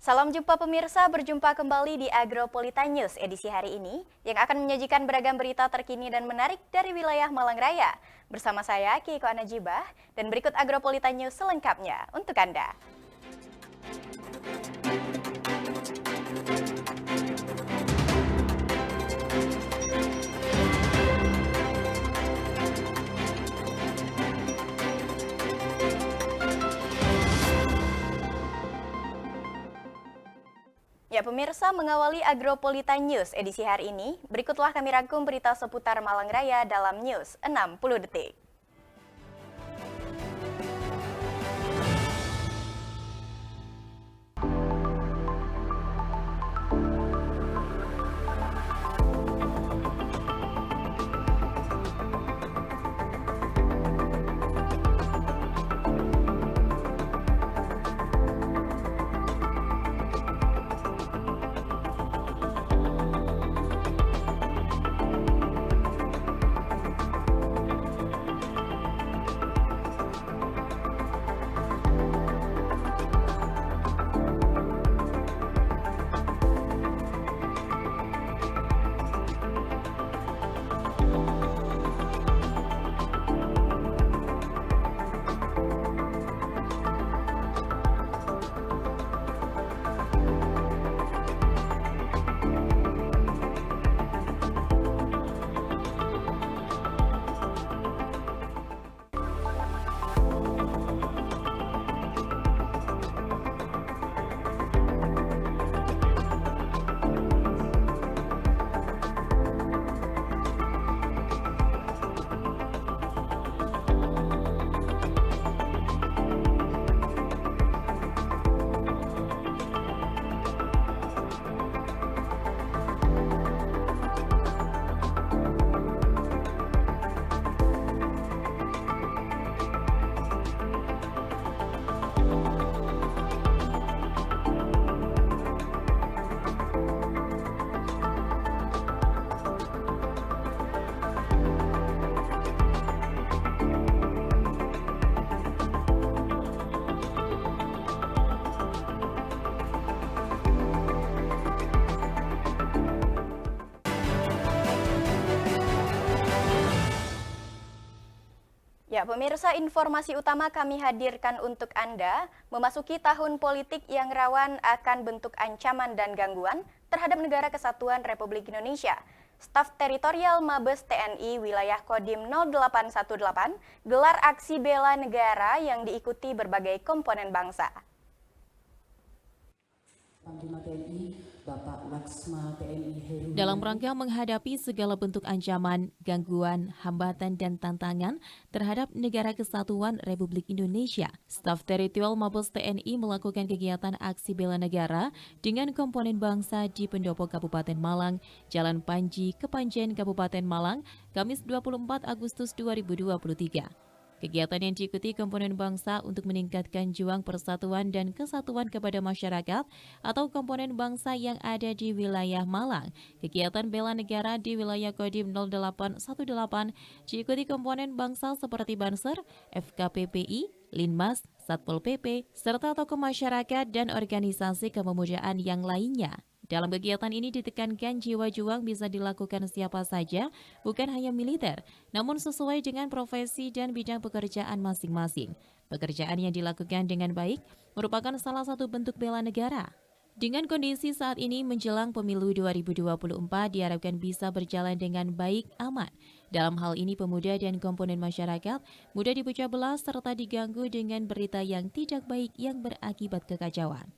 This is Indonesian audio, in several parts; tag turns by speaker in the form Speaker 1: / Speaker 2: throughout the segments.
Speaker 1: Salam jumpa pemirsa, berjumpa kembali di Agropolita News edisi hari ini yang akan menyajikan beragam berita terkini dan menarik dari wilayah Malang Raya. Bersama saya, Kiko Anajibah, dan berikut Agropolita News selengkapnya untuk Anda. Ya pemirsa, mengawali Agropolita News edisi hari ini, berikutlah kami rangkum berita seputar Malang Raya dalam News 60 detik. Ya, pemirsa, informasi utama kami hadirkan untuk Anda, memasuki tahun politik yang rawan akan bentuk ancaman dan gangguan terhadap Negara Kesatuan Republik Indonesia. Staf Teritorial Mabes TNI wilayah Kodim 0818 gelar aksi bela negara yang diikuti berbagai komponen bangsa.
Speaker 2: Panglima TNI Bapak Laksma TNI Heru.
Speaker 3: Dalam rangka menghadapi segala bentuk ancaman, gangguan, hambatan, dan tantangan terhadap Negara Kesatuan Republik Indonesia, Staf Teritorial Mabes TNI melakukan kegiatan aksi bela negara dengan komponen bangsa di Pendopo Kabupaten Malang, Jalan Panji, Kepanjen, Kabupaten Malang, Kamis 24 Agustus 2023. Kegiatan yang diikuti komponen bangsa untuk meningkatkan juang persatuan dan kesatuan kepada masyarakat atau komponen bangsa yang ada di wilayah Malang. Kegiatan bela negara di wilayah Kodim 0818 diikuti komponen bangsa seperti Banser, FKPPI, Linmas, Satpol PP, serta tokoh masyarakat dan organisasi kepemudaan yang lainnya. Dalam kegiatan ini ditekankan jiwa juang bisa dilakukan siapa saja, bukan hanya militer, namun sesuai dengan profesi dan bidang pekerjaan masing-masing. Pekerjaan yang dilakukan dengan baik merupakan salah satu bentuk bela negara. Dengan kondisi saat ini menjelang pemilu 2024 diharapkan bisa berjalan dengan baik, aman. Dalam hal ini pemuda dan komponen masyarakat mudah dipecah belah serta diganggu dengan berita yang tidak baik yang berakibat kekacauan.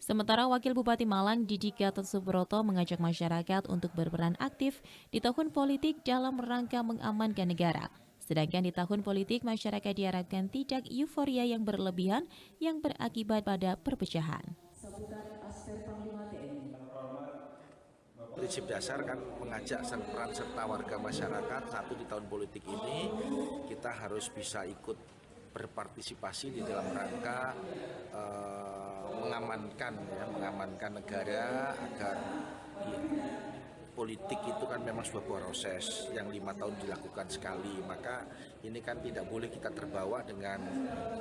Speaker 3: Sementara Wakil Bupati Malang Didi Gatot Subroto mengajak masyarakat untuk berperan aktif di tahun politik dalam rangka mengamankan negara. Sedangkan di tahun politik masyarakat diharapkan tidak euforia yang berlebihan yang berakibat pada perpecahan.
Speaker 4: Prinsip dasar kan mengajak peran serta warga masyarakat satu di tahun politik ini kita harus bisa ikut berpartisipasi di dalam rangka mengamankan negara agar politik itu kan memang sebuah proses yang 5 tahun dilakukan sekali, maka ini kan tidak boleh kita terbawa dengan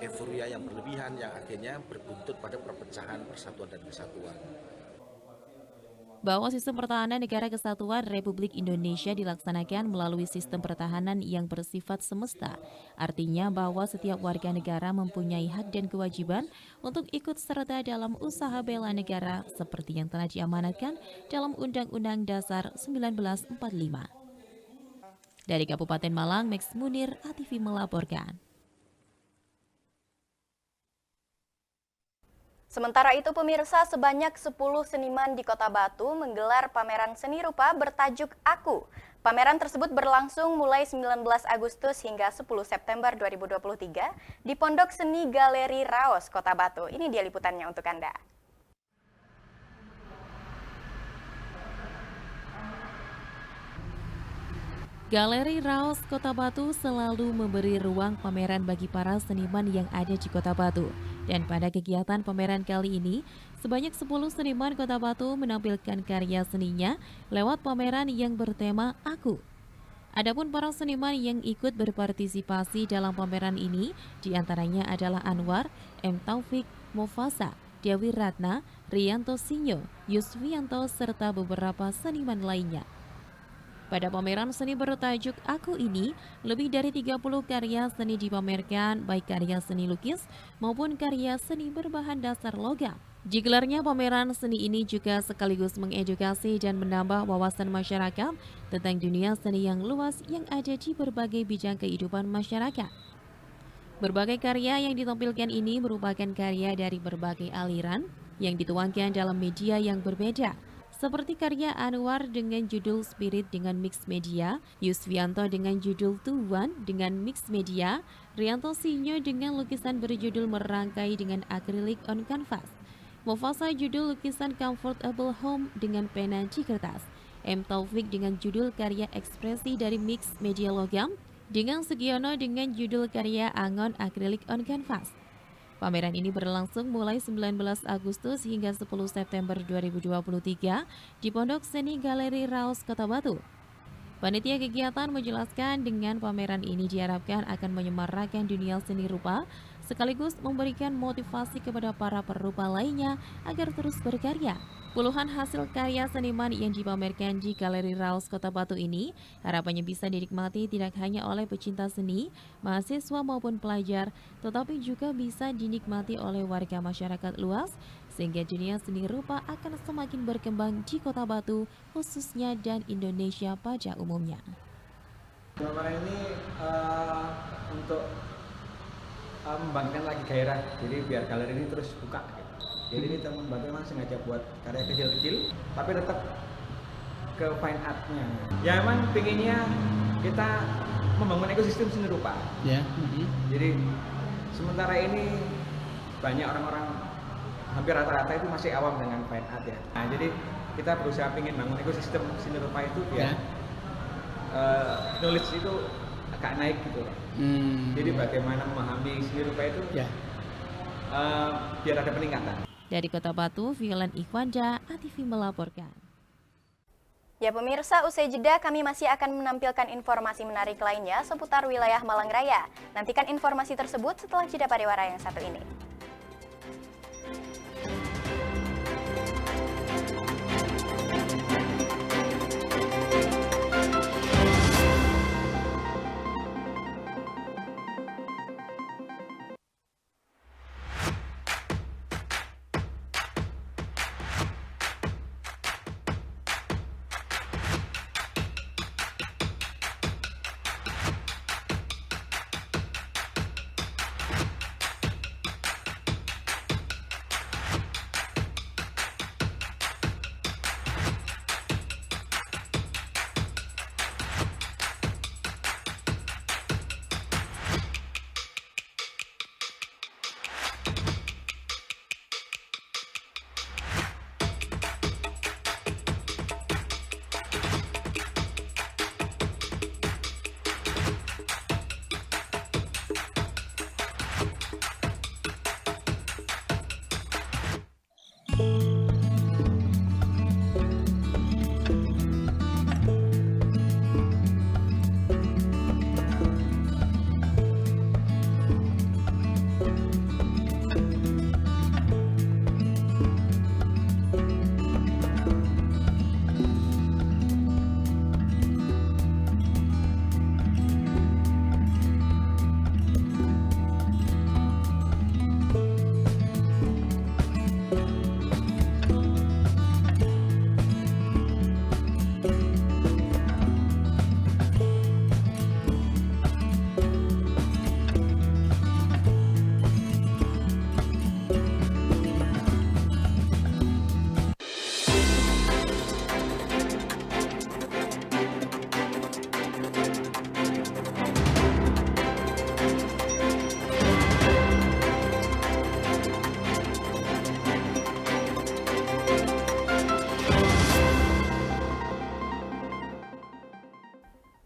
Speaker 4: euforia yang berlebihan yang akhirnya berbuntut pada perpecahan persatuan dan kesatuan.
Speaker 3: Bahwa sistem pertahanan negara kesatuan Republik Indonesia dilaksanakan melalui sistem pertahanan yang bersifat semesta. Artinya bahwa setiap warga negara mempunyai hak dan kewajiban untuk ikut serta dalam usaha bela negara seperti yang telah diamanatkan dalam Undang-Undang Dasar 1945. Dari Kabupaten Malang, Max Munir, ATV melaporkan.
Speaker 1: Sementara itu pemirsa, sebanyak 10 seniman di Kota Batu menggelar pameran seni rupa bertajuk Aku. Pameran tersebut berlangsung mulai 19 Agustus hingga 10 September 2023 di Pondok Seni Galeri Raos, Kota Batu. Ini dia liputannya untuk Anda.
Speaker 3: Galeri Raos Kota Batu selalu memberi ruang pameran bagi para seniman yang ada di Kota Batu. Dan pada kegiatan pameran kali ini, sebanyak 10 seniman Kota Batu menampilkan karya seninya lewat pameran yang bertema Aku. Adapun para seniman yang ikut berpartisipasi dalam pameran ini, diantaranya adalah Anwar, M. Taufik, Mofasa, Dewi Ratna, Rianto Sinyo, Yuswianto, serta beberapa seniman lainnya. Pada pameran seni bertajuk Aku ini, lebih dari 30 karya seni dipamerkan, baik karya seni lukis maupun karya seni berbahan dasar logam. Digelarnya pameran seni ini juga sekaligus mengedukasi dan menambah wawasan masyarakat tentang dunia seni yang luas yang ada di berbagai bidang kehidupan masyarakat. Berbagai karya yang ditampilkan ini merupakan karya dari berbagai aliran yang dituangkan dalam media yang berbeda. Seperti karya Anwar dengan judul Spirit dengan Mix Media, Yuswianto dengan judul Tuan dengan Mix Media, Rianto Sinyo dengan lukisan berjudul Merangkai dengan akrilik on canvas, Mofasa judul lukisan Comfortable Home dengan pena di kertas, M. Taufik dengan judul karya ekspresi dari Mix Media Logam, dengan Sugiono dengan judul karya Angon akrilik on canvas. Pameran ini berlangsung mulai 19 Agustus hingga 10 September 2023 di Pondok Seni Galeri Raos Kota Batu. Panitia kegiatan menjelaskan dengan pameran ini diharapkan akan menyemarakan dunia seni rupa sekaligus memberikan motivasi kepada para perupa lainnya agar terus berkarya. Puluhan hasil karya seniman yang dipamerkan di Galeri Raos Kota Batu ini harapannya bisa dinikmati tidak hanya oleh pecinta seni, mahasiswa maupun pelajar, tetapi juga bisa dinikmati oleh warga masyarakat luas, sehingga dunia seni rupa akan semakin berkembang di Kota Batu, khususnya dan Indonesia pada umumnya.
Speaker 5: Pameran ini untuk membangkitkan lagi gairah, jadi biar galeri ini terus buka. Jadi ini teman-teman memang sengaja buat karya kecil-kecil, tapi tetap ke fine art-nya. Ya emang pinginnya kita membangun ekosistem seni rupa.
Speaker 6: Ya.
Speaker 5: Jadi sementara ini banyak orang-orang, hampir rata-rata itu masih awam dengan fine art ya. Nah, jadi kita berusaha pingin bangun ekosistem seni rupa itu biar knowledge itu agak naik gitu. Jadi bagaimana memahami seni rupa itu biar ada peningkatan.
Speaker 3: Dari Kota Batu, Violen Ikhwanda, ATV melaporkan.
Speaker 1: Ya pemirsa, usai jeda kami masih akan menampilkan informasi menarik lainnya seputar wilayah Malang Raya. Nantikan informasi tersebut setelah jeda pariwara yang satu ini.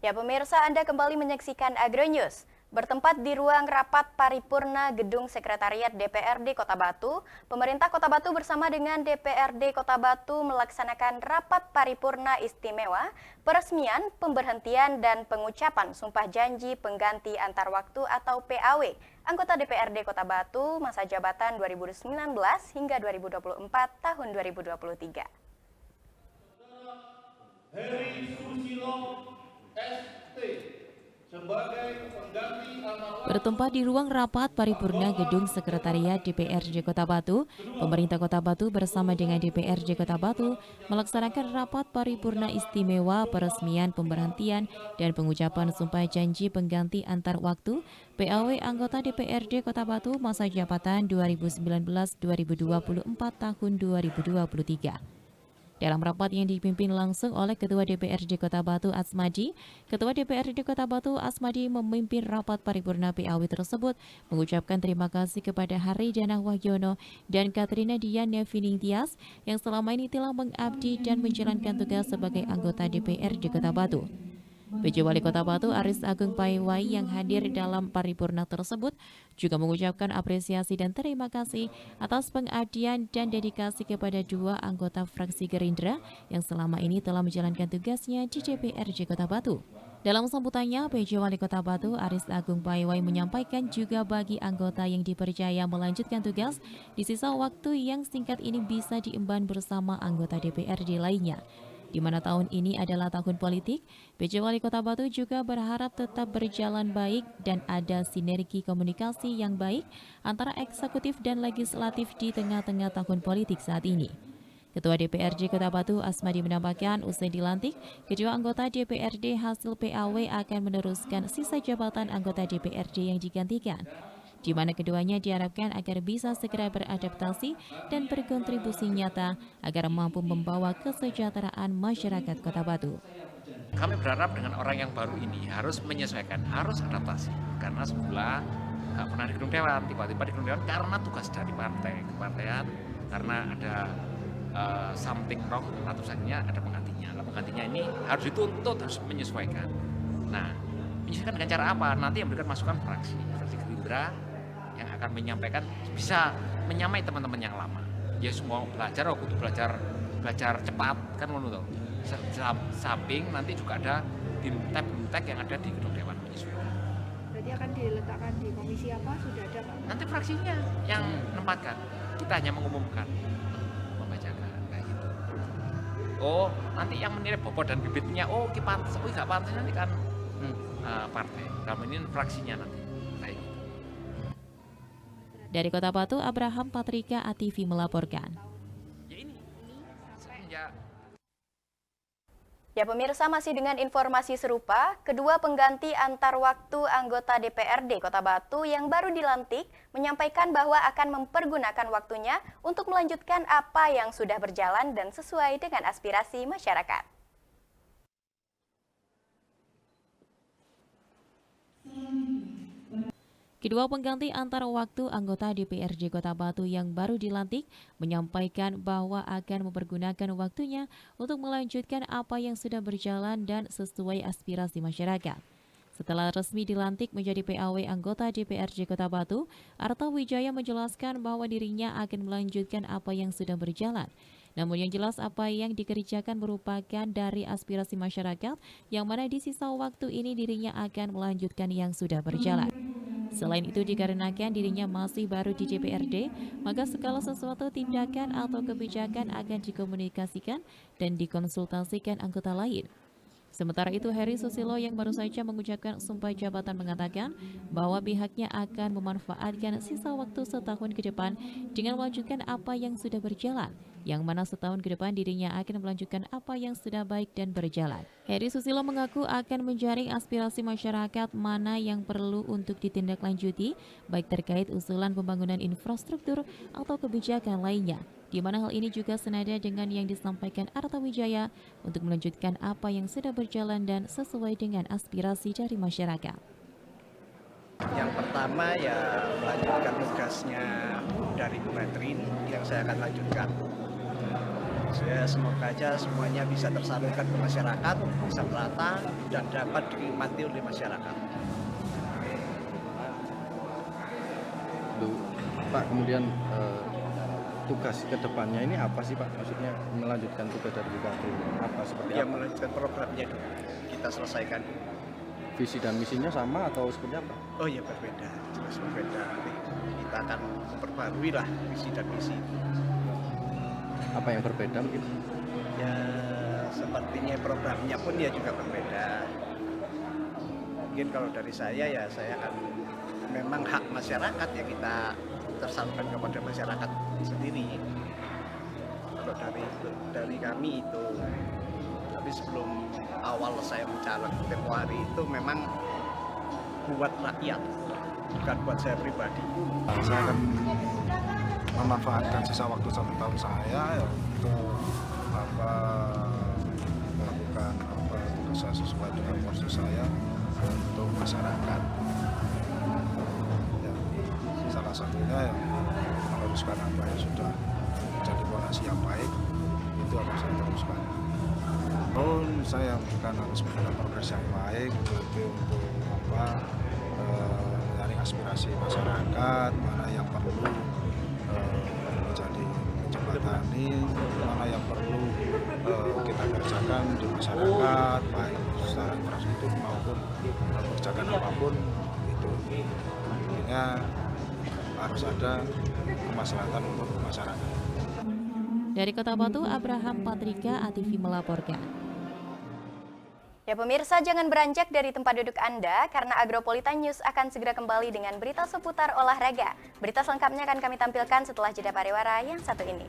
Speaker 1: Ya pemirsa, Anda kembali menyaksikan Agronews. Bertempat di ruang rapat paripurna Gedung Sekretariat DPRD Kota Batu, pemerintah Kota Batu bersama dengan DPRD Kota Batu melaksanakan rapat paripurna istimewa, peresmian, pemberhentian, dan pengucapan Sumpah Janji Pengganti Antar Waktu atau PAW, anggota DPRD Kota Batu masa jabatan 2019 hingga 2024 tahun 2023.
Speaker 6: Heri Susilo ST sebagai pengganti antar
Speaker 3: Bertempat di ruang rapat paripurna Gedung Sekretariat DPRD Kota Batu, pemerintah Kota Batu bersama dengan DPRD Kota Batu melaksanakan rapat paripurna istimewa peresmian pemberhentian dan pengucapan Sumpah Janji Pengganti Antar Waktu PAW anggota DPRD Kota Batu masa jabatan 2019-2024 tahun 2023. Dalam rapat yang dipimpin langsung oleh Ketua DPRD Kota Batu Asmadi, Ketua DPRD Kota Batu Asmadi memimpin rapat paripurna PAW tersebut, mengucapkan terima kasih kepada Haryadana Wahyono dan Katrina Dian Neviningtyas yang selama ini telah mengabdi dan menjalankan tugas sebagai anggota DPRD Kota Batu. PJ Wali Kota Batu Aris Agung Paiwai yang hadir dalam paripurna tersebut juga mengucapkan apresiasi dan terima kasih atas pengabdian dan dedikasi kepada dua anggota fraksi Gerindra yang selama ini telah menjalankan tugasnya di DPRD Kota Batu. Dalam sambutannya, PJ Wali Kota Batu Aris Agung Paiwai menyampaikan juga bagi anggota yang dipercaya melanjutkan tugas di sisa waktu yang singkat ini bisa diemban bersama anggota DPRD lainnya. Di mana tahun ini adalah tahun politik, PJ Wali Kota Batu juga berharap tetap berjalan baik dan ada sinergi komunikasi yang baik antara eksekutif dan legislatif di tengah-tengah tahun politik saat ini. Ketua DPRD Kota Batu Asmadi menambahkan usai dilantik, kedua anggota DPRD hasil PAW akan meneruskan sisa jabatan anggota DPRD yang digantikan, di mana keduanya diharapkan agar bisa segera beradaptasi dan berkontribusi nyata agar mampu membawa kesejahteraan masyarakat Kota Batu.
Speaker 7: Kami berharap dengan orang yang baru ini harus menyesuaikan, harus adaptasi. Karena semula nggak pernah di Gedung Dewan, tiba-tiba di Gedung Dewan karena tugas dari partai, kepartaian, karena ada something wrong, ratusannya ada penggantinya. Nah, penggantinya ini harus dituntut, harus menyesuaikan. Nah, menyesuaikan dengan cara apa? Nanti yang memberikan masukan fraksi Gerindra yang akan menyampaikan, bisa menyamai teman-teman yang lama. Ya semua belajar, kudu belajar cepat kan menurut. Samping nanti juga ada tim-tek yang ada di Gedung Dewan menyesuaikan.
Speaker 8: Berarti akan diletakkan di komisi apa? Sudah ada Pak?
Speaker 7: Nanti fraksinya yang menempatkan, kita hanya mengumumkan, membacakan kayak gitu. Oh, nanti yang menilai bobot dan bibitnya, oh ini pantas, oh nggak pantas, nanti kan partai. Dalam ini fraksinya nanti.
Speaker 3: Dari Kota Batu, Abraham Patrika ATV melaporkan.
Speaker 1: Ya pemirsa, masih dengan informasi serupa, kedua pengganti antar waktu anggota DPRD Kota Batu yang baru dilantik menyampaikan bahwa akan mempergunakan waktunya untuk melanjutkan apa yang sudah berjalan dan sesuai dengan aspirasi masyarakat.
Speaker 3: Kedua pengganti antar waktu anggota DPRD Kota Batu yang baru dilantik menyampaikan bahwa akan mempergunakan waktunya untuk melanjutkan apa yang sudah berjalan dan sesuai aspirasi masyarakat. Setelah resmi dilantik menjadi PAW anggota DPRD Kota Batu, Arta Wijaya menjelaskan bahwa dirinya akan melanjutkan apa yang sudah berjalan. Namun yang jelas apa yang dikerjakan merupakan dari aspirasi masyarakat yang mana di sisa waktu ini dirinya akan melanjutkan yang sudah berjalan. Selain itu dikarenakan dirinya masih baru di DPRD, maka segala sesuatu tindakan atau kebijakan akan dikomunikasikan dan dikonsultasikan anggota lain. Sementara itu, Heri Susilo yang baru saja mengucapkan sumpah jabatan mengatakan bahwa pihaknya akan memanfaatkan sisa waktu setahun ke depan dengan melanjutkan apa yang sudah berjalan, yang mana setahun ke depan dirinya akan melanjutkan apa yang sudah baik dan berjalan. Heri Susilo mengaku akan menjaring aspirasi masyarakat mana yang perlu untuk ditindaklanjuti, baik terkait usulan pembangunan infrastruktur atau kebijakan lainnya, di mana hal ini juga senada dengan yang disampaikan Arta Wijaya untuk melanjutkan apa yang sudah berjalan dan sesuai dengan aspirasi dari masyarakat.
Speaker 9: Yang pertama ya melanjutkan tugasnya dari Bu Catherine yang saya akan lanjutkan. Semoga aja semuanya bisa tersalurkan ke masyarakat, bisa merata dan dapat dinikmati oleh masyarakat.
Speaker 10: Pak, kemudian tugas kedepannya ini apa sih Pak? Maksudnya melanjutkan tugas dari BKT apa seperti
Speaker 9: Ya,
Speaker 10: apa?
Speaker 9: melanjutkan programnya dulu. Kita selesaikan.
Speaker 10: Visi dan misinya sama atau seperti apa?
Speaker 9: Oh ya, berbeda, jelas berbeda. Nanti kita akan memperbarui lah visi dan misi itu.
Speaker 10: Apa yang berbeda mungkin?
Speaker 9: Ya, sepertinya programnya pun ya juga berbeda. Mungkin kalau dari saya ya saya akan memang hak masyarakat ya kita tersalurkan kepada masyarakat sendiri. Kalau dari kami itu, tapi sebelum awal saya mencalon tempo hari itu memang buat rakyat, bukan buat saya pribadi.
Speaker 11: Saya akan memanfaatkan sisa waktu 1 tahun saya ya, untuk melakukan tugas saya sesuai dengan porsi saya untuk masyarakat. Ya, salah satunya ya, meneruskan apa yang sudah menjadi fondasi yang baik, itu akan saya teruskan. Saya bukan harus memberikan progres yang baik, tapi untuk menyaring aspirasi masyarakat, mana yang perlu menjadi jembatani, mana yang perlu kita kerjakan di masyarakat, baik secara infrastruktur maupun kerjakan apapun itu. Intinya harus ada kemaslahatan untuk masyarakat.
Speaker 3: Dari Kota Batu, Abraham Patrika, ATV melaporkan.
Speaker 1: Ya pemirsa, jangan beranjak dari tempat duduk Anda karena Agropolitan News akan segera kembali dengan berita seputar olahraga. Berita selengkapnya akan kami tampilkan setelah jeda pariwara yang satu ini.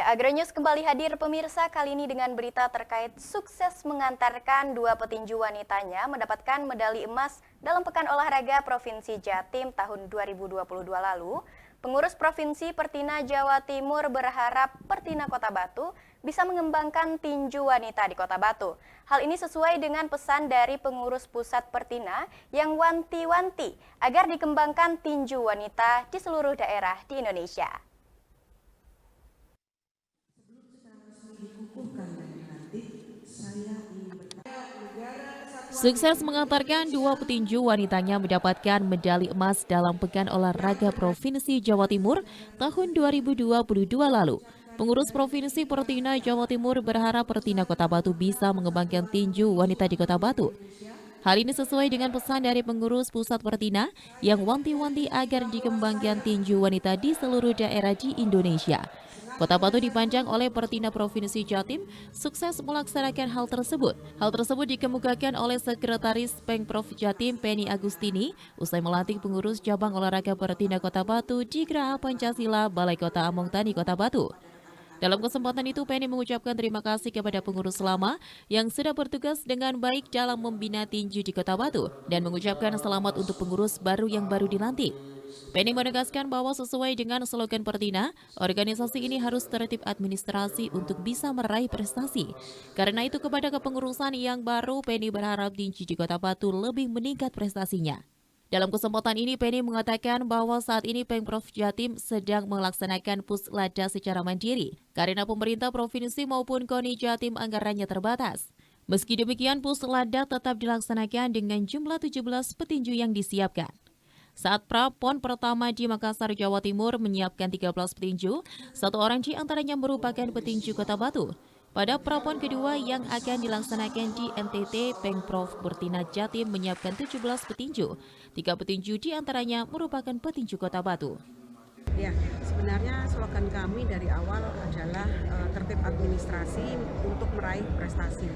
Speaker 1: Agronews kembali hadir pemirsa, kali ini dengan berita terkait sukses mengantarkan 2 petinju wanitanya mendapatkan medali emas dalam Pekan Olahraga Provinsi Jatim tahun 2022 lalu. Pengurus Provinsi Pertina Jawa Timur berharap Pertina Kota Batu bisa mengembangkan tinju wanita di Kota Batu. Hal ini sesuai dengan pesan dari pengurus pusat Pertina yang wanti-wanti agar dikembangkan tinju wanita di seluruh daerah di Indonesia.
Speaker 3: Sukses mengantarkan 2 petinju wanitanya mendapatkan medali emas dalam Pekan Olahraga Provinsi Jawa Timur tahun 2022 lalu. Pengurus Provinsi Pertina Jawa Timur berharap Pertina Kota Batu bisa mengembangkan tinju wanita di Kota Batu. Hal ini sesuai dengan pesan dari pengurus Pusat Pertina yang wanti-wanti agar dikembangkan tinju wanita di seluruh daerah di Indonesia. Kota Batu dipanjang oleh Pertina Provinsi Jatim sukses melaksanakan hal tersebut. Hal tersebut dikemukakan oleh Sekretaris Pengprov Jatim Penny Agustini usai melantik pengurus cabang olahraga Pertina Kota Batu di Geraha Pancasila Balai Kota Among Tani Kota Batu. Dalam kesempatan itu, Penny mengucapkan terima kasih kepada pengurus lama yang sudah bertugas dengan baik dalam membina tinju di Kota Batu dan mengucapkan selamat untuk pengurus baru yang baru dilantik. Penny menegaskan bahwa sesuai dengan slogan Pertina, organisasi ini harus tertib administrasi untuk bisa meraih prestasi. Karena itu kepada kepengurusan yang baru, Penny berharap tinju di Kota Batu lebih meningkat prestasinya. Dalam kesempatan ini, Penny mengatakan bahwa saat ini Pemprov Jatim sedang melaksanakan Puslada secara mandiri karena pemerintah provinsi maupun KONI Jatim anggarannya terbatas. Meski demikian, Puslada tetap dilaksanakan dengan jumlah 17 petinju yang disiapkan. Saat Prapon pertama di Makassar, Jawa Timur menyiapkan 13 petinju, satu orang di antaranya merupakan petinju Kota Batu. Pada Prapon kedua yang akan dilaksanakan di NTT, Pemprov Pertina Jatim menyiapkan 17 petinju. 3 petinju di antaranya merupakan petinju Kota Batu.
Speaker 12: Ya, sebenarnya slogan kami dari awal adalah tertib administrasi untuk meraih prestasi.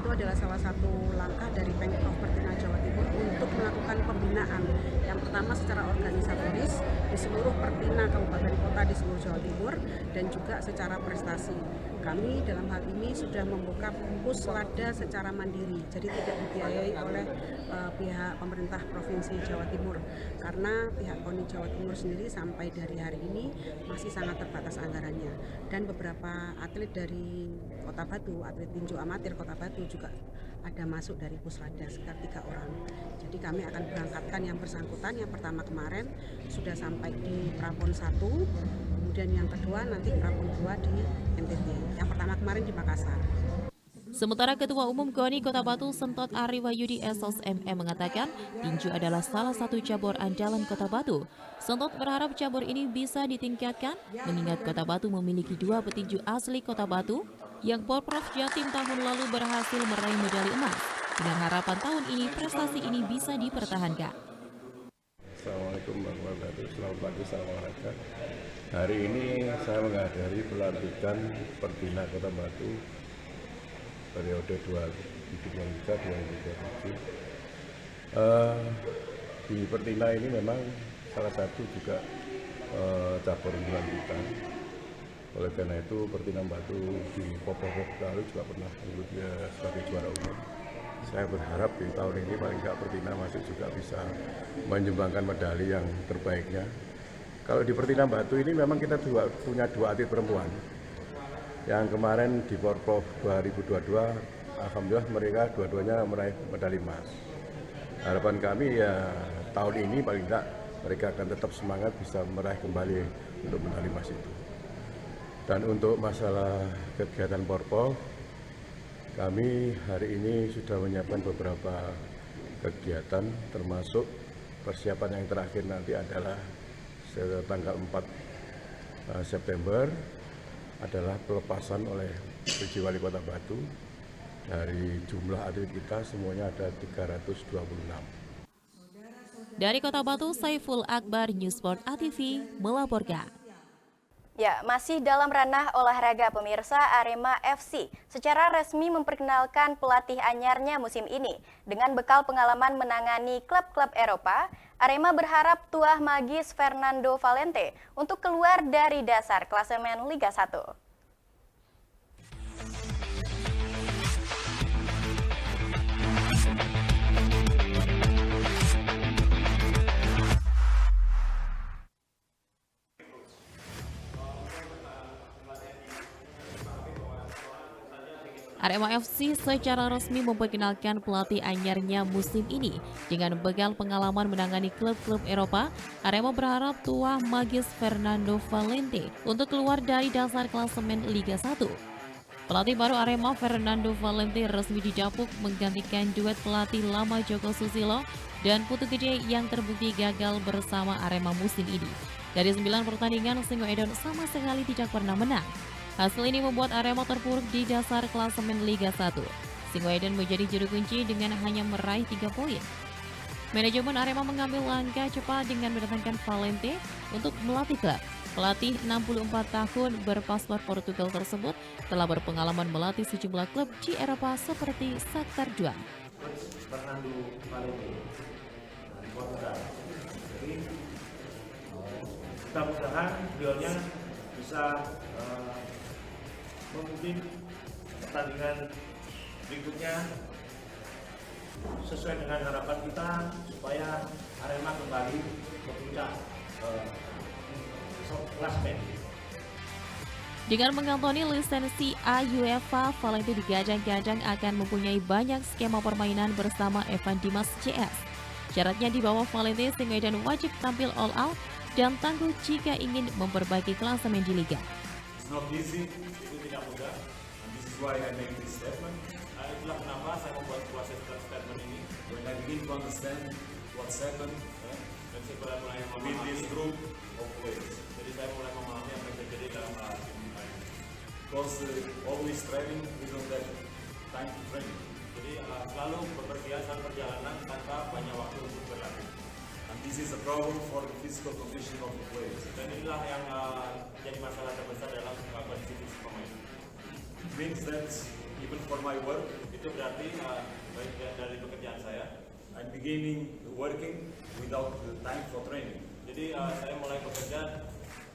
Speaker 12: Itu adalah salah satu langkah dari Pemprov Pertina Jawa Timur untuk melakukan pembinaan. Yang pertama secara organisatoris di seluruh Pertina Kabupaten Kota di seluruh Jawa Timur dan juga secara prestasi. Kami dalam hal ini sudah membuka Puslada secara mandiri, jadi tidak dibiayai oleh pihak pemerintah Provinsi Jawa Timur. Karena pihak KONI Jawa Timur sendiri sampai dari hari ini masih sangat terbatas anggarannya. Dan beberapa atlet dari Kota Batu, atlet tinju amatir Kota Batu juga ada masuk dari Puslada sekitar 3 orang. Jadi kami akan berangkatkan yang bersangkutan. Yang pertama kemarin sudah sampai di Prapon 1, kemudian yang kedua nanti Prapon 2 di NTT. Yang pertama kemarin di Makassar.
Speaker 3: Sementara Ketua Umum KONI Kota Batu Sentot Ari Wahyudi SOS MM mengatakan tinju adalah salah satu cabur andalan Kota Batu. Sentot berharap cabur ini bisa ditingkatkan mengingat Kota Batu memiliki 2 petinju asli Kota Batu yang Porprov Jatim tahun lalu berhasil meraih medali emas. Dengan harapan tahun ini prestasi ini bisa dipertahankan.
Speaker 10: Assalamualaikum warahmatullahi wabarakatuh. Selamat pagi, salam olahraga. Hari ini saya menghadiri pelantikan Pertina Kota Batu periode 2023-2027. Di Pertina ini memang salah satu juga cabur unggulan kita. Oleh karena itu Pertina Batu di Popok lalu juga pernah sebagai juara umum. Saya berharap di tahun ini paling tidak Pertina masih juga bisa menyumbangkan medali yang terbaiknya. Kalau di Pertina Batu ini memang kita punya 2 atlet perempuan. Yang kemarin di Porprov 2022, alhamdulillah mereka dua-duanya meraih medali emas. Harapan kami ya tahun ini paling tidak mereka akan tetap semangat bisa meraih kembali untuk medali emas itu. Dan untuk masalah kegiatan Porprov, kami hari ini sudah menyiapkan beberapa kegiatan termasuk persiapan yang terakhir nanti adalah tanggal 4 September adalah pelepasan oleh PJ Wali Kota Batu. Dari jumlah atlet kita semuanya ada 326.
Speaker 3: Dari Kota Batu, Saiful Akbar, Newsport ATV melaporkan.
Speaker 1: Ya, masih dalam ranah olahraga pemirsa, Arema FC secara resmi memperkenalkan pelatih anyarnya musim ini. Dengan bekal pengalaman menangani klub-klub Eropa, Arema berharap tuah magis Fernando Valente untuk keluar dari dasar klasemen Liga 1.
Speaker 3: Arema FC secara resmi memperkenalkan pelatih anyarnya musim ini. Dengan bekal pengalaman menangani klub-klub Eropa, Arema berharap tuah magis Fernando Valente untuk keluar dari dasar klasemen Liga 1. Pelatih baru Arema, Fernando Valente, resmi didapuk menggantikan duet pelatih lama Joko Susilo dan Putu Gede yang terbukti gagal bersama Arema musim ini. Dari 9 pertandingan, Singoedan sama sekali tidak pernah menang. Hasil ini membuat Arema terpuruk di dasar klasemen Liga 1. Singoedan menjadi juru kunci dengan hanya meraih 3 poin. Manajemen Arema mengambil langkah cepat dengan mendatangkan Valente untuk melatih klub. Pelatih 64 tahun berpaspor Portugal tersebut telah berpengalaman melatih sejumlah klub di Eropa seperti Shakhtar Donetsk.
Speaker 13: Fernando Valente dari Portugal. Jadi mudah-mudahan beliaunya bisa memimpin pertandingan berikutnya sesuai dengan harapan kita supaya Arema kembali ke puncak klasmen.
Speaker 3: Dengan mengantongi lisensi A UEFA, Valente digadang-gadang akan mempunyai banyak skema permainan bersama Evan Dimas CS. Syaratnya di bawah Valente, Singoedan wajib tampil all out dan tangguh jika ingin memperbaiki klasemen di Liga.
Speaker 13: It's not easy, itu tidak mudah. And this is why I make this statement. Itulah kenapa saya membuat sebuah statement ini. When I begin to understand what's happened dan saya mulai with this group of players. Jadi saya mulai memahami apa yang terjadi dalam tim ini. Because always training, we don't have time to train. Jadi selalu bepergian dan perjalanan tanpa banyak waktu untuk berlatih. And this is a problem for the physical condition of the players. Dan inilah yang jadi masalah terbesar dalam kondisi fisik pemain. It means that even for my work, itu berarti bagian dari pekerjaan saya. I'm beginning working without the time for training. Jadi saya mulai bekerja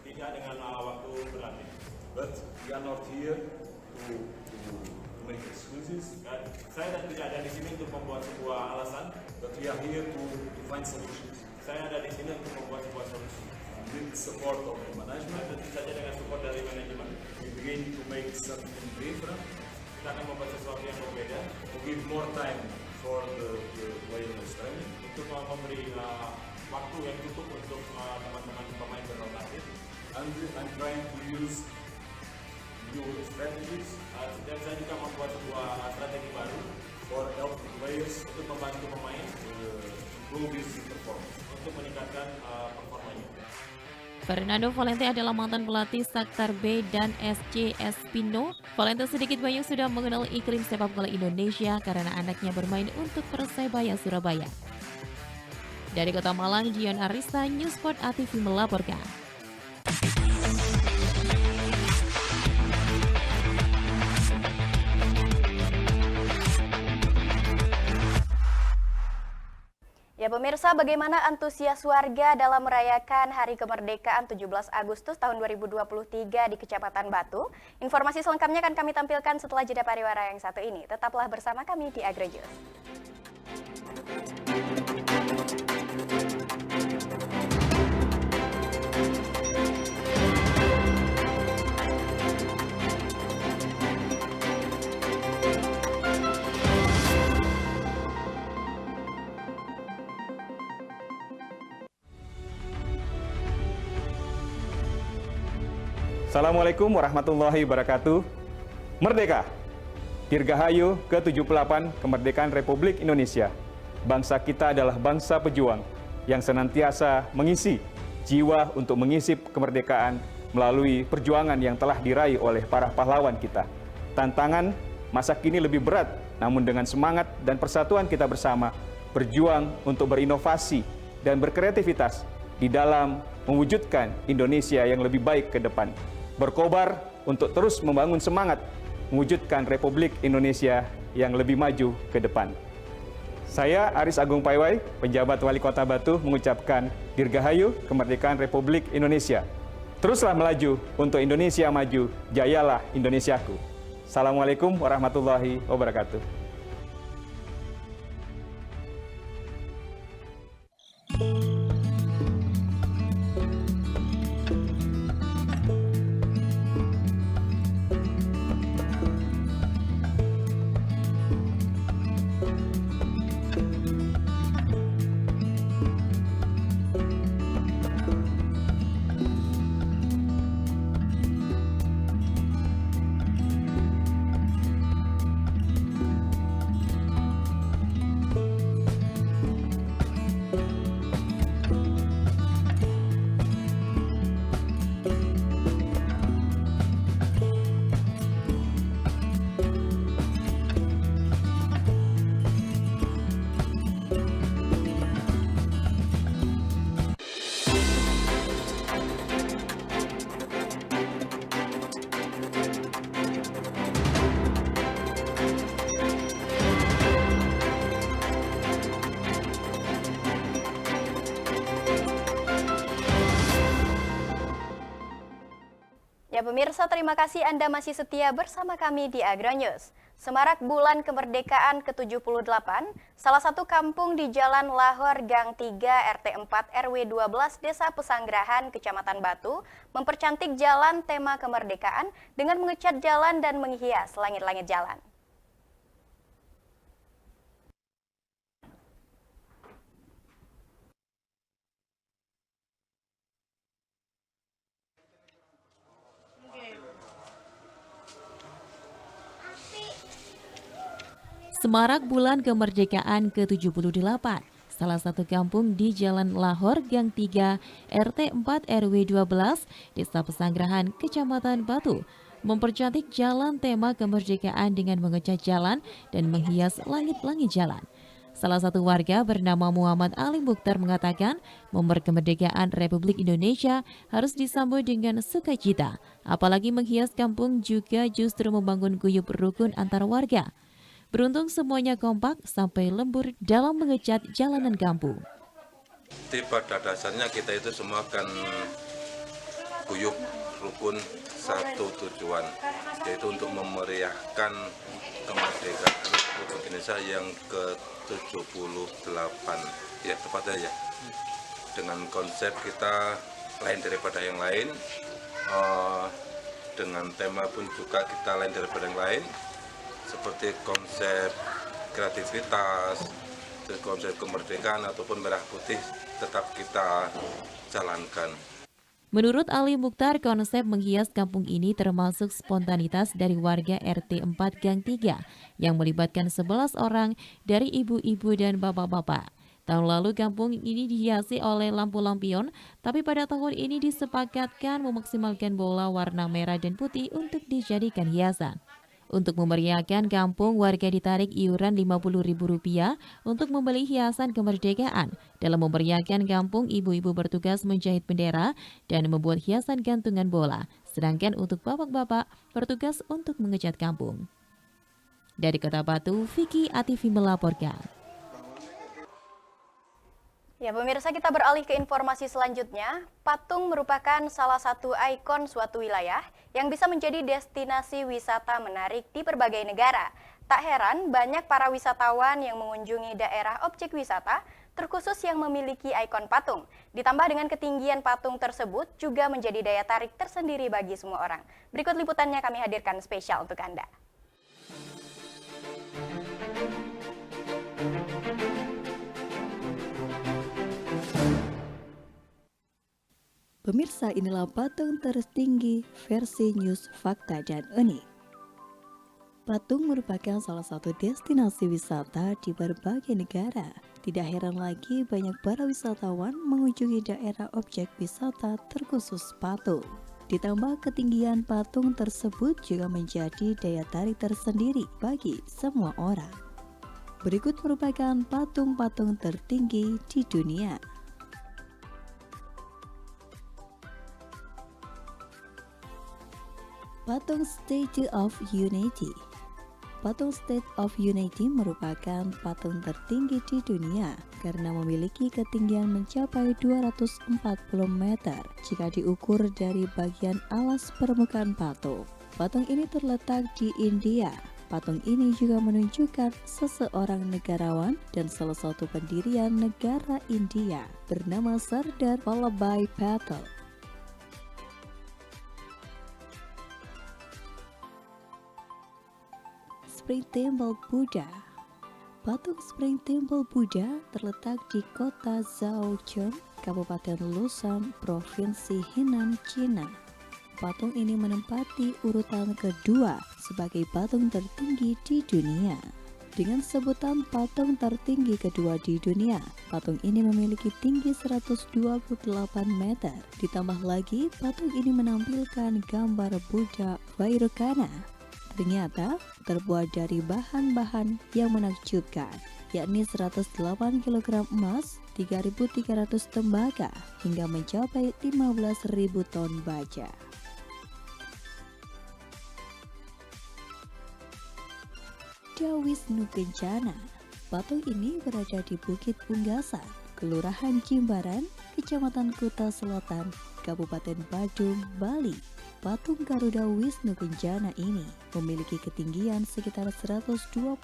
Speaker 13: tidak dengan waktu berlatih. But we are not here to make excuses. Saya tidak ada di sini untuk membuat sebuah alasan. But we are here to find solutions. Saya ada di sini untuk membuat sebuah solusi. With the support of the management, tentu saja dengan support dari manajemen. We begin to make something different. Kita akan membuat sesuatu yang berbeda. To give more time for the players training. Untuk memberi waktu yang cukup untuk teman-teman pemain berrotasi. And I'm trying to use new strategies. Dan saya juga membuat sebuah strategi baru for help the players untuk membantu pemain improve his performance, untuk meningkatkan performanya.
Speaker 3: Fernando Valente adalah mantan pelatih Shakhtar B dan SC Espino. Valente sedikit banyak sudah mengenal iklim sepak bola Indonesia karena anaknya bermain untuk Persebaya Surabaya. Dari Kota Malang, Dion Arista, Newsport ATV melaporkan.
Speaker 1: Ya pemirsa, bagaimana antusias warga dalam merayakan Hari Kemerdekaan 17 Agustus tahun 2023 di Kecamatan Batu? Informasi selengkapnya akan kami tampilkan setelah jeda pariwara yang satu ini. Tetaplah bersama kami di AgroJeus.
Speaker 5: Assalamualaikum warahmatullahi wabarakatuh. Merdeka! Dirgahayu ke-78 Kemerdekaan Republik Indonesia. Bangsa kita adalah bangsa pejuang yang senantiasa mengisi jiwa untuk mengisi kemerdekaan melalui perjuangan yang telah diraih oleh para pahlawan kita. Tantangan masa kini lebih berat, namun dengan semangat dan persatuan kita bersama, berjuang untuk berinovasi dan berkreativitas di dalam mewujudkan Indonesia yang lebih baik ke depan. Berkobar untuk terus membangun semangat mewujudkan Republik Indonesia yang lebih maju ke depan. Saya Aris Agung Paiwai, penjabat Wali Kota Batu, mengucapkan Dirgahayu Kemerdekaan Republik Indonesia. Teruslah melaju untuk Indonesia maju, jayalah Indonesiaku. Assalamualaikum warahmatullahi wabarakatuh.
Speaker 1: Ya pemirsa, terima kasih Anda masih setia bersama kami di Agronews. Semarak bulan kemerdekaan ke-78, salah satu kampung di Jalan Lahor Gang 3 RT 4 RW 12 Desa Pesanggerahan, Kecamatan Batu, mempercantik jalan tema kemerdekaan dengan mengecat jalan dan menghias langit-langit jalan.
Speaker 3: Semarak bulan kemerdekaan ke-78, salah satu kampung di Jalan Lahor Gang 3 RT 4 RW 12 Desa Pesanggerahan, Kecamatan Batu, mempercantik jalan tema kemerdekaan dengan mengecat jalan dan menghias langit-langit jalan. Salah satu warga bernama Muhammad Ali Mukhtar mengatakan, momen kemerdekaan Republik Indonesia harus disambut dengan sukacita, apalagi menghias kampung juga justru membangun guyub rukun antar warga. Beruntung semuanya kompak sampai lembur dalam mengecat jalanan kampung.
Speaker 14: Pada dasarnya kita itu semua kan guyub rukun satu tujuan, yaitu untuk memeriahkan kemerdekaan Republik Indonesia yang ke-78, ya tepatnya ya. Dengan konsep kita lain daripada yang lain, dengan tema pun juga kita lain daripada yang lain. Seperti konsep kreativitas, konsep kemerdekaan ataupun merah putih tetap kita jalankan.
Speaker 3: Menurut Ali Mukhtar, konsep menghias kampung ini termasuk spontanitas dari warga RT 4 Gang 3 yang melibatkan 11 orang dari ibu-ibu dan bapak-bapak. Tahun lalu kampung ini dihiasi oleh lampu lampion, tapi pada tahun ini disepakatkan memaksimalkan bola warna merah dan putih untuk dijadikan hiasan. Untuk memeriahkan kampung, warga ditarik iuran Rp50.000 untuk membeli hiasan kemerdekaan. Dalam memeriahkan kampung, ibu-ibu bertugas menjahit bendera dan membuat hiasan gantungan bola. Sedangkan untuk bapak-bapak bertugas untuk mengecat kampung. Dari Kota Batu, Vicky Ativi melaporkan.
Speaker 1: Ya pemirsa, kita beralih ke informasi selanjutnya. Patung merupakan salah satu ikon suatu wilayah yang bisa menjadi destinasi wisata menarik di berbagai negara. Tak heran banyak para wisatawan yang mengunjungi daerah objek wisata terkhusus yang memiliki ikon patung. Ditambah dengan ketinggian patung tersebut juga menjadi daya tarik tersendiri bagi semua orang. Berikut liputannya kami hadirkan spesial untuk Anda.
Speaker 15: Pemirsa, inilah patung tertinggi versi News Fakta dan Unik. Patung merupakan salah satu destinasi wisata di berbagai negara. Tidak heran lagi banyak para wisatawan mengunjungi daerah objek wisata terkhusus patung. Ditambah ketinggian patung tersebut juga menjadi daya tarik tersendiri bagi semua orang. Berikut merupakan patung-patung tertinggi di dunia. Patung Statue of Unity. Patung Statue of Unity merupakan patung tertinggi di dunia karena memiliki ketinggian mencapai 240 meter jika diukur dari bagian alas permukaan patung. Patung ini terletak di India. Patung ini juga menunjukkan seseorang negarawan dan salah satu pendirian negara India bernama Sardar Vallabhbhai Patel. Spring Temple Buddha. Patung Spring Temple Buddha terletak di kota Zhaochun, Kabupaten Lushan, Provinsi Henan, Cina. Patung ini menempati urutan kedua sebagai patung tertinggi di dunia. Dengan sebutan patung tertinggi kedua di dunia, patung ini memiliki tinggi 128 meter. Ditambah lagi, patung ini menampilkan gambar Buddha Vairocana. Ternyata terbuat dari bahan-bahan yang menakjubkan, yakni 108 kg emas, 3.300 tembaga, hingga mencapai 15.000 ton baja. Wisnu Kencana. Patung ini berada di Bukit Unggasan, Kelurahan Jimbaran, Kecamatan Kuta Selatan, Kabupaten Badung, Bali. patung Garuda Wisnu Kencana ini memiliki ketinggian sekitar 121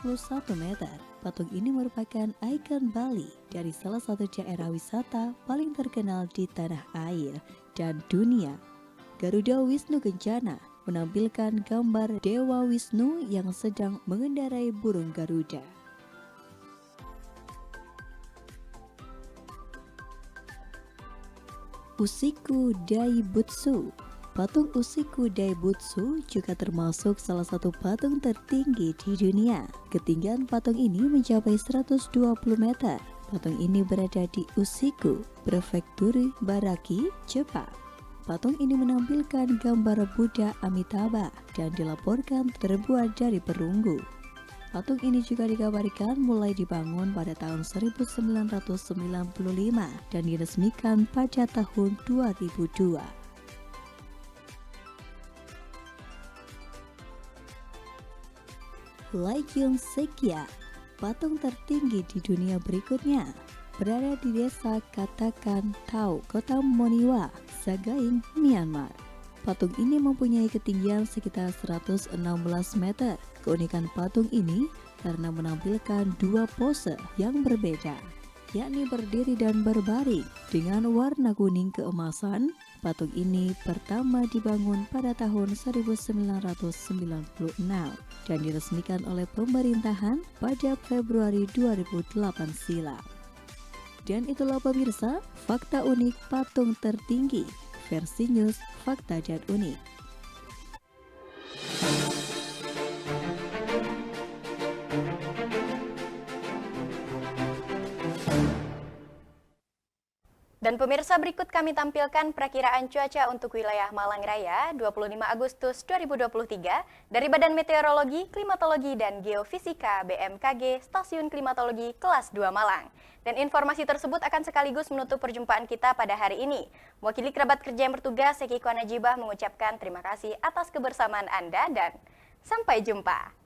Speaker 15: meter. Patung ini merupakan ikon Bali dari salah satu daerah wisata paling terkenal di tanah air dan dunia. Garuda Wisnu Kencana menampilkan gambar Dewa Wisnu yang sedang mengendarai burung Garuda. Usiku Daibutsu. Patung Usiku Daibutsu juga termasuk salah satu patung tertinggi di dunia. Ketinggian patung ini mencapai 120 meter. Patung ini berada di Usiku, Prefektur Baraki, Jepang. Patung ini menampilkan gambar Buddha Amitabha dan dilaporkan terbuat dari perunggu. Patung ini juga dikabarkan mulai dibangun pada tahun 1995 dan diresmikan pada tahun 2002. Lajeng Sekya, patung tertinggi di dunia berikutnya, berada di desa Katakan Tau, kota Moniwa, Sagaing, Myanmar. Patung ini mempunyai ketinggian sekitar 116 meter. Keunikan patung ini karena menampilkan dua pose yang berbeda, yakni berdiri dan berbaring dengan warna kuning keemasan. Patung ini pertama dibangun pada tahun 1996 dan diresmikan oleh pemerintahan pada Februari 2008 silam. Dan itulah pemirsa, fakta unik patung tertinggi versi News Fakta dan Unik.
Speaker 1: Dan pemirsa, berikut kami tampilkan perakiraan cuaca untuk wilayah Malang Raya 25 Agustus 2023 dari Badan Meteorologi, Klimatologi, dan Geofisika BMKG Stasiun Klimatologi Kelas 2 Malang. Dan informasi tersebut akan sekaligus menutup perjumpaan kita pada hari ini. Mewakili kerabat kerja yang bertugas, Seki Kwan Najibah mengucapkan terima kasih atas kebersamaan Anda dan sampai jumpa.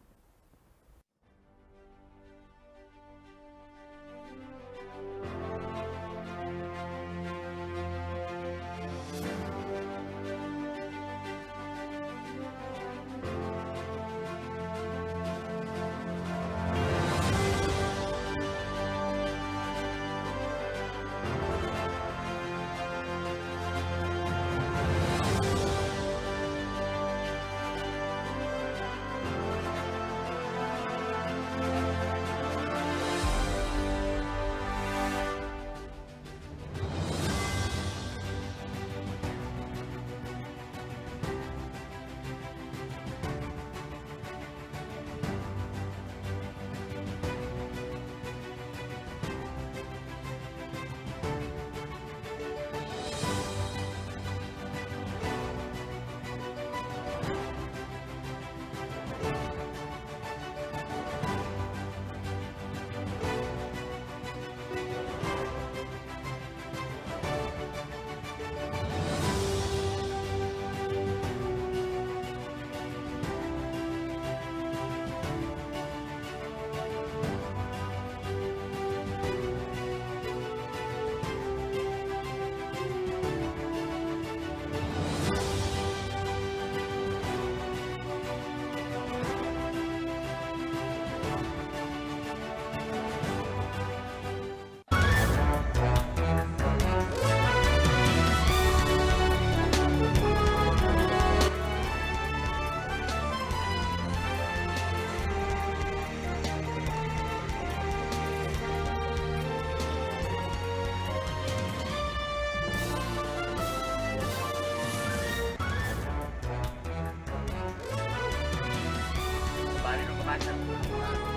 Speaker 16: Balik ke pasar.